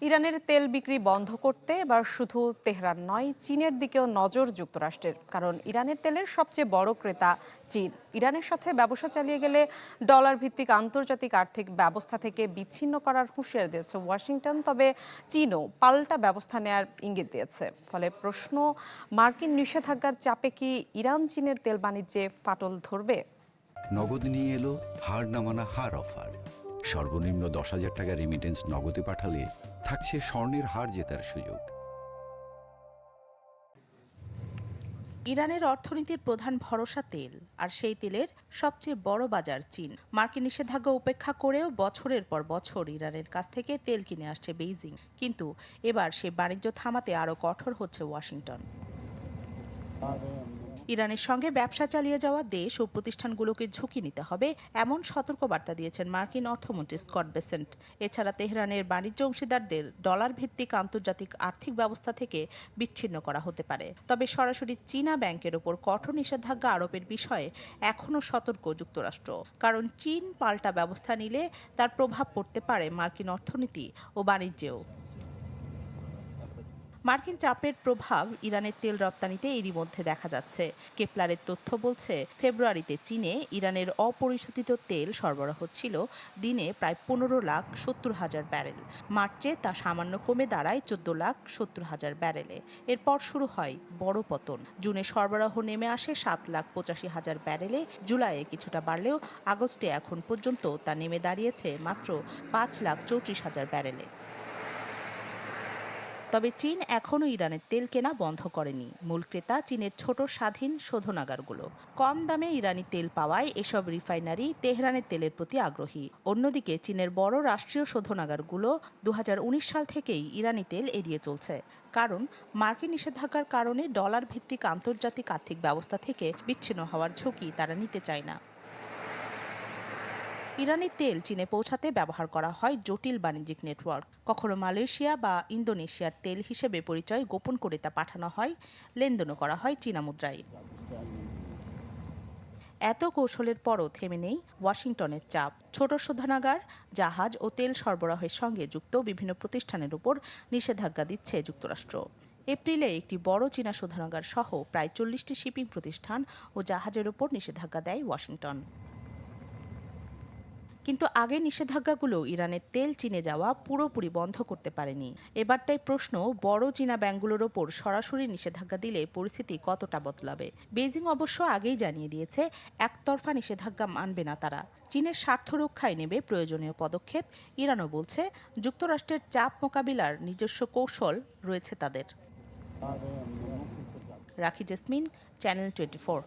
ইরানের তেল বিক্রি বন্ধ করতে এবার শুধু তেহরান নয়, চীনের দিকেও নজর যুক্তরাষ্ট্রের। কারণ ইরানের তেলের সবচেয়ে বড় ক্রেতা চীন। ইরানের সাথে ব্যবসা চালিয়ে গেলে ডলার ভিত্তিক আন্তর্জাতিক আর্থিক ব্যবস্থা থেকে বিচ্ছিন্ন করার হুঁশিয়ারি দিয়েছে ওয়াশিংটন। তবে চীনও পাল্টা ব্যবস্থা নেয়ার ইঙ্গিত দিয়েছে। ফলে প্রশ্ন, মার্কিন নিষেধাজ্ঞার চাপে কি ইরান চীনের তেল বাণিজ্যে ফাটল ধরবে? নগদ নিয়ে এলো হার না মানা হার অফার। সর্বনিম্ন 10,000 টাকা রেমিটেন্স নগদে পাঠালে থাকছে স্বর্ণের হার জেতার সুযোগ। ইরানের অর্থনীতির প্রধান ভরসা তেল, আর সেই তেলের সবচেয়ে বড় বাজার চীন। মার্কিন নিষেধাজ্ঞা উপেক্ষা করেও বছরের পর বছর ইরানের কাছ থেকে তেল কিনে আসছে বেইজিং। কিন্তু এবার সে বাণিজ্য থামাতে আরও কঠোর হচ্ছে ওয়াশিংটন। ইরানের সঙ্গে ব্যবসা চালিয়ে যাওয়া দেশ ও প্রতিষ্ঠানগুলোকে ঝুঁকি নিতে হবে, এমন সতর্কবার্তা দিয়েছেন মার্কিন অর্থমন্ত্রী স্কট বেসেন্ট। এছাড়া তেহরানের বাণিজ্য অংশীদারদের ডলার ভিত্তিক আন্তর্জাতিক আর্থিক ব্যবস্থা থেকে বিচ্ছিন্ন করা হতে পারে। তবে সরাসরি চীনা ব্যাংকের ওপর কঠোর নিষেধাজ্ঞা আরোপের বিষয়ে এখনও সতর্ক যুক্তরাষ্ট্র। কারণ চীন পাল্টা ব্যবস্থা নিলে তার প্রভাব পড়তে পারে মার্কিন অর্থনীতি ও বাণিজ্যেও। মার্কিন চাপের প্রভাব ইরানের তেল রপ্তানিতে এরই মধ্যে দেখা যাচ্ছে। কেপলারের তথ্য বলছে, ফেব্রুয়ারিতে চীনে ইরানের অপরিশোধিত তেল সরবরাহ ছিল দিনে প্রায় 15,70,000 ব্যারেল। মার্চে তা সামান্য কমে দাঁড়ায় 14,70,000 ব্যারেলে। এরপর শুরু হয় বড় পতন। জুনে সরবরাহ নেমে আসে 7,85,000 ব্যারেলে। জুলাইয়ে কিছুটা বাড়লেও আগস্টে এখন পর্যন্ত তা নেমে দাঁড়িয়েছে মাত্র 5,34,000 ব্যারেলে। তবে চীন এখনও ইরানের তেল কেনা বন্ধ করেনি। মূল ক্রেতা চীনের ছোট স্বাধীন শোধনাগারগুলো। কম দামে ইরানি তেল পাওয়ায় এসব রিফাইনারি তেহরানের তেলের প্রতি আগ্রহী। অন্যদিকে চীনের বড় রাষ্ট্রীয় শোধনাগারগুলো 2019 সাল থেকেই ইরানি তেল এড়িয়ে চলছে। কারণ মার্কিন নিষেধাজ্ঞার কারণে ডলার ভিত্তিক আন্তর্জাতিক আর্থিক ব্যবস্থা থেকে বিচ্ছিন্ন হওয়ার ঝুঁকি তারা নিতে চায় না। ইরানি তেল চীনে পৌঁছাতে ব্যবহার করা হয় জটিল বাণিজ্যিক নেটওয়ার্ক। কখনো মালয়েশিয়া বা ইন্দোনেশিয়ার তেল হিসেবে পরিচয় গোপন করে তা পাঠানো হয়, লেনদেনও করা হয় চীনা মুদ্রায়। এত কৌশলের পরও থেমে নেই ওয়াশিংটনের চাপ। ছোট শোধনাগার, জাহাজ ও তেল সরবরাহের সঙ্গে যুক্ত বিভিন্ন প্রতিষ্ঠানের উপর নিষেধাজ্ঞা দিচ্ছে যুক্তরাষ্ট্র। এপ্রিলে একটি বড় চীনা শোধনাগার সহ প্রায় 40টি শিপিং প্রতিষ্ঠান ও জাহাজের উপর নিষেধাজ্ঞা দেয় ওয়াশিংটন। কিন্তু আগের নিষেধাজ্ঞাগুলো ইরানের তেল চীনে যাওয়া পুরোপুরি বন্ধ করতে পারেনি। এবার তাই প্রশ্ন, বড় চীনা ব্যাংকগুলোর ওপর সরাসরি নিষেধাজ্ঞা দিলে পরিস্থিতি কতটা বদলাবে? বেইজিং অবশ্য আগেই জানিয়ে দিয়েছে, একতরফা নিষেধাজ্ঞা মানবে না তারা। চীনের স্বার্থ রক্ষায় নেবে প্রয়োজনীয় পদক্ষেপ। ইরানও বলছে, যুক্তরাষ্ট্রের চাপ মোকাবিলার নিজস্ব কৌশল রয়েছে তাদের। রাখি জেসমিন, চ্যানেল 24।